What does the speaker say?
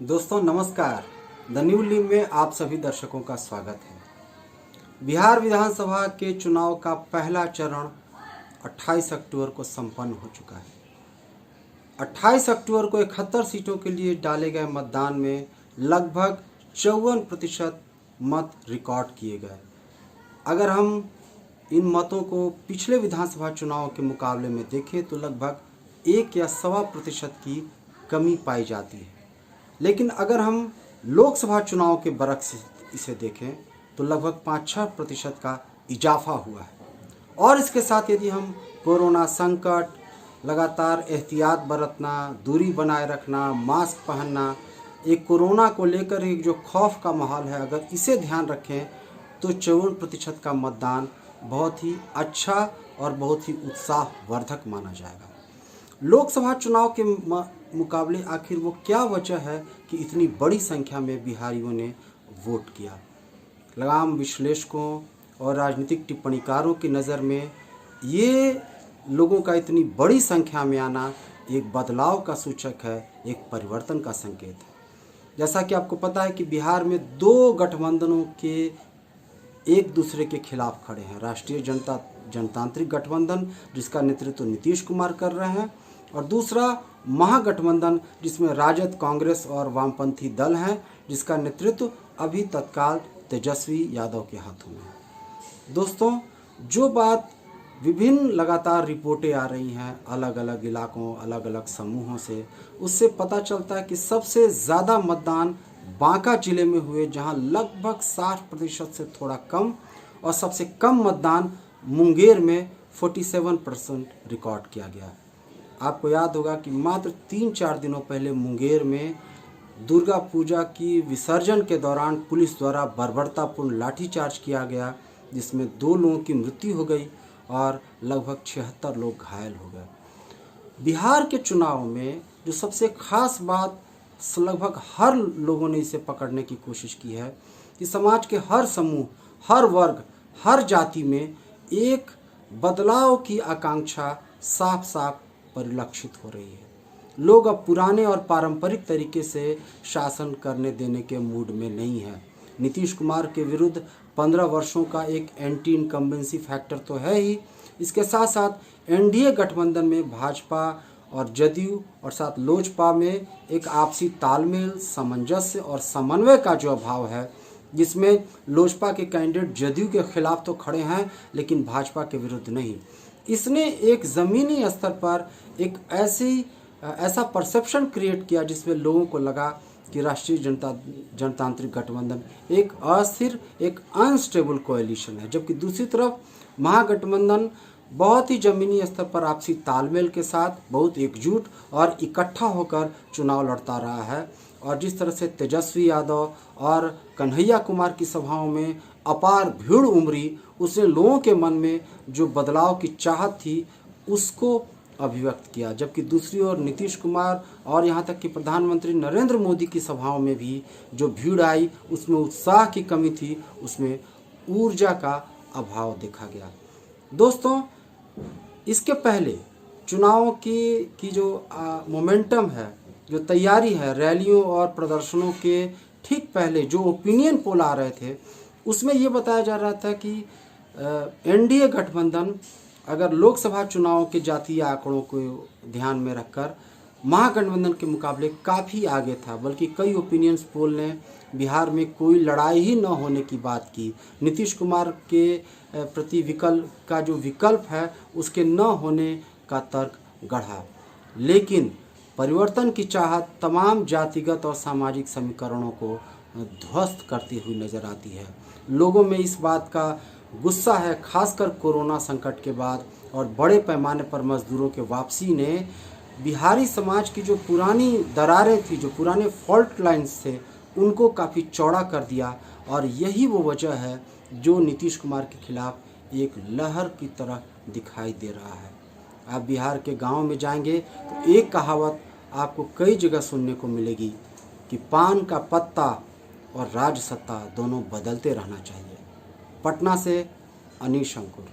दोस्तों नमस्कार। The new league में आप सभी दर्शकों का स्वागत है। बिहार विधानसभा के चुनाव का पहला चरण 28 अक्टूबर को संपन्न हो चुका है। 28 अक्टूबर को 71 सीटों के लिए डाले गए मतदान में लगभग 54% मत रिकॉर्ड किए गए। अगर हम इन मतों को पिछले विधानसभा चुनाव के मुकाबले में देखें तो लगभग 1 या 1.25% की कमी पाई जाती है। लेकिन अगर हम लोकसभा चुनाव के बरख से इसे देखें तो लगभग 5-6% का इजाफा हुआ है। और इसके साथ यदि हम कोरोना संकट, लगातार एहतियात बरतना, दूरी बनाए रखना, मास्क पहनना, एक कोरोना को लेकर एक जो खौफ का माहौल है, अगर इसे ध्यान रखें तो 54% का मतदान बहुत ही अच्छा और बहुत ही उत्साहवर्धक माना जाएगा। लोकसभा चुनाव के मुकाबले आखिर वो क्या वजह है कि इतनी बड़ी संख्या में बिहारियों ने वोट किया? लगाम विश्लेषकों और राजनीतिक टिप्पणीकारों की नज़र में ये लोगों का इतनी बड़ी संख्या में आना एक बदलाव का सूचक है, एक परिवर्तन का संकेत है। जैसा कि आपको पता है कि बिहार में 2 गठबंधनों के एक दूसरे के खिलाफ खड़े हैं। राष्ट्रीय जनतांत्रिक गठबंधन जिसका नेतृत्व नीतीश कुमार कर रहे हैं, और दूसरा महागठबंधन जिसमें राजद, कांग्रेस और वामपंथी दल हैं, जिसका नेतृत्व अभी तत्काल तेजस्वी यादव के हाथों में है। दोस्तों, जो बात विभिन्न लगातार रिपोर्टें आ रही हैं अलग अलग इलाकों, अलग अलग समूहों से, उससे पता चलता है कि सबसे ज़्यादा मतदान बांका जिले में हुए, जहां लगभग 60% से थोड़ा कम, और सबसे कम मतदान मुंगेर में 47% रिकॉर्ड किया गया है। आपको याद होगा कि मात्र 3-4 दिनों पहले मुंगेर में दुर्गा पूजा की विसर्जन के दौरान पुलिस द्वारा बर्बरतापूर्ण लाठीचार्ज किया गया, जिसमें 2 लोगों की मृत्यु हो गई और लगभग 76 लोग घायल हो गए। बिहार के चुनाव में जो सबसे खास बात, लगभग हर लोगों ने इसे पकड़ने की कोशिश की है कि समाज के हर समूह, हर वर्ग, हर जाति में एक बदलाव की आकांक्षा साफ साफ परिलक्षित हो रही है। लोग अब पुराने और पारंपरिक तरीके से शासन करने देने के मूड में नहीं है। नीतीश कुमार के विरुद्ध 15 वर्षों का एक एंटी इनकम्बेंसी फैक्टर तो है ही, इसके साथ साथ एनडीए गठबंधन में भाजपा और जदयू और साथ लोजपा में एक आपसी तालमेल, सामंजस्य और समन्वय का जो अभाव है, जिसमें लोजपा के कैंडिडेट जदयू के खिलाफ तो खड़े हैं लेकिन भाजपा के विरुद्ध नहीं। इसने एक ज़मीनी स्तर पर एक ऐसा परसेप्शन क्रिएट किया जिसमें लोगों को लगा कि राष्ट्रीय जनतांत्रिक गठबंधन एक अस्थिर, एक अनस्टेबल कोएलिशन है, जबकि दूसरी तरफ महागठबंधन बहुत ही ज़मीनी स्तर पर आपसी तालमेल के साथ बहुत एकजुट और इकट्ठा होकर चुनाव लड़ता रहा है। और जिस तरह से तेजस्वी यादव और कन्हैया कुमार की सभाओं में अपार भीड़ उमड़ी, उसने लोगों के मन में जो बदलाव की चाहत थी उसको अभिव्यक्त किया। जबकि दूसरी ओर नीतीश कुमार और यहाँ तक कि प्रधानमंत्री नरेंद्र मोदी की सभाओं में भी जो भीड़ आई, उसमें उत्साह की कमी थी, उसमें ऊर्जा का अभाव देखा गया। दोस्तों, इसके पहले चुनावों की जो मोमेंटम है, जो तैयारी है, रैलियों और प्रदर्शनों के ठीक पहले जो ओपिनियन पोल आ रहे थे, उसमें ये बताया जा रहा था कि एनडीए गठबंधन अगर लोकसभा चुनाव के जातीय आंकड़ों को ध्यान में रखकर महागठबंधन के मुकाबले काफ़ी आगे था, बल्कि कई ओपिनियंस पोल ने बिहार में कोई लड़ाई ही न होने की बात की। नीतीश कुमार के प्रति विकल्प है उसके न होने का तर्क गढ़ा। लेकिन परिवर्तन की चाहत तमाम जातिगत और सामाजिक समीकरणों को ध्वस्त करती हुई नजर आती है। लोगों में इस बात का गुस्सा है, खासकर कोरोना संकट के बाद और बड़े पैमाने पर मजदूरों के वापसी ने बिहारी समाज की जो पुरानी दरारें थी, जो पुराने फॉल्ट लाइन्स थे, उनको काफ़ी चौड़ा कर दिया। और यही वो वजह है जो नीतीश कुमार के खिलाफ एक लहर की तरह दिखाई दे रहा है। आप बिहार के गांव में जाएंगे तो एक कहावत आपको कई जगह सुनने को मिलेगी कि पान का पत्ता और राजसत्ता दोनों बदलते रहना चाहिए। पटना से अनिश अंकुर।